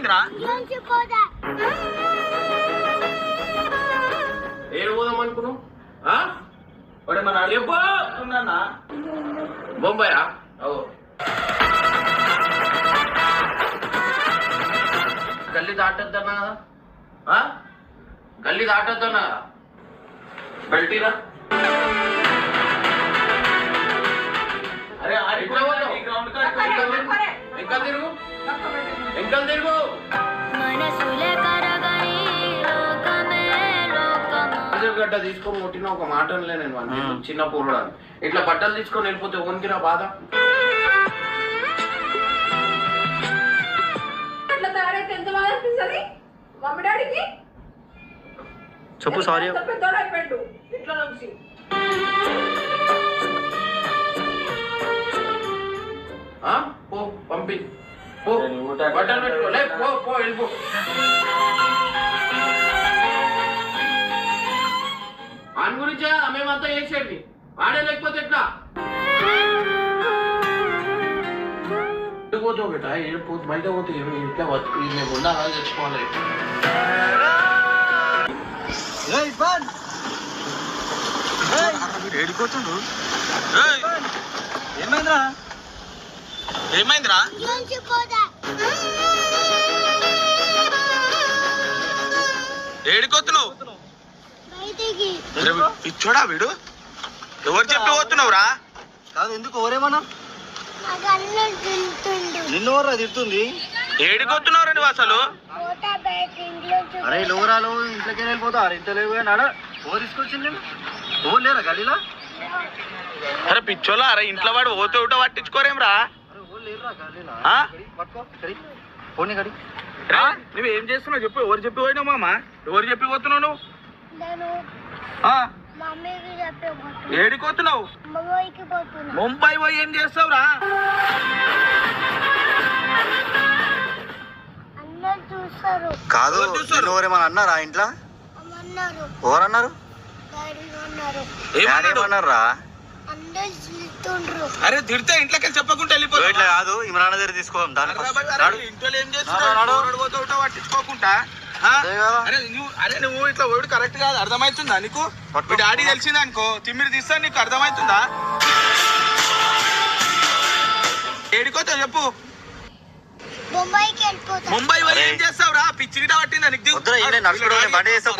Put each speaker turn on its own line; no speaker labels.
ఏమైందిరా?
ఏడు పోదాం అనుకున్నావు? మన ఎప్పుడున్నా బొంబాయా? గల్లీ దాటొద్దన్నా కదా, గల్లీ దాటొద్దన్నా కదా, బెల్టీరా. అరే ఇంకా తిరుగు, ఇంకా తిరుగు. గడ్డ తీసుకొని కొట్టిన ఒక మాట అనలే నేను, చిన్న పూర్వడా ఇట్లా బట్టలు తీసుకొని వెళ్ళిపోతే ఓనికి నా బాధ.
చెప్పు సారీ.
పో పంపి, పో బట్టలు పెట్టుకో, లే పో పో వెళ్ళిపో. ఆయన గురించే మేమంతా చేసేది, వాడే లేకపోతే ఎట్లా పోతావు బేట, ఏడిపోతు బయట పోతే ఇట్లా బతుకు మేము ఉండాలా తెచ్చుకోవాలి.
ఏడిపోతుండ్రు? ఏమైందిరా? ఏమైందిరా? ఏడికొస్తున్నావు? ఇచ్చోడా వీడు? ఎవరు చెప్పి పోతున్నావురా?
కాదు, ఎందుకు ఎవరేమన్నా? నిన్ను ఎవరు తిడుతుంది?
ఏడికొస్తున్నావురా నువ్వు అసలు?
అరే లోరాలు ఇంట్లోకి వెళ్ళిపోతా, ఇంత లేవు నాడ ఓ తీసుకొచ్చింది. ఓ లేరా గలీలా?
అరే పిచ్చోలా, అరే ఇంట్లో వాడు ఓతో ఊటో పట్టించుకోరేమ్రా?
పోనీ గడి.
నువ్వేం చేస్తున్నావు చెప్పు, ఎవరు చెప్పి పోయినావు మామ? ఎవరు చెప్పి పోతున్నావు నువ్వు? ఏడిపోతున్నావు? ముంబై పోయి ఏం చేస్తావురా?
కాదు, ఎవరేమన్నా అన్నారా ఇంట్లో? ఎవరన్నారు? ఏమన్నారా?
అరే తిడితే ఇంట్లోకి చెప్పకుండా వెళ్ళిపోతా.
ఇట్లా కాదు, ఇమ్రాన్ దగ్గర తీసుకోవాలి.
ఇంట్లో ఏం చేస్తున్నావు పట్టించుకోకుండా? అరే నువ్వు ఇట్లా ఓడి కరెక్ట్ కాదు, అర్థమవుతుందా నీకు? మీ డాడీ తెలిసిందా అనుకో, తిమ్మిరి తీస్తాను, నీకు అర్థమవుతుందా? ఏడికోతావు చెప్పు. ముంబై పోయి ఏం చేస్తావురా? పిచ్చిరిట పట్టిందా నీకు?
నడుచుకోవడం బండి చేస్తావు.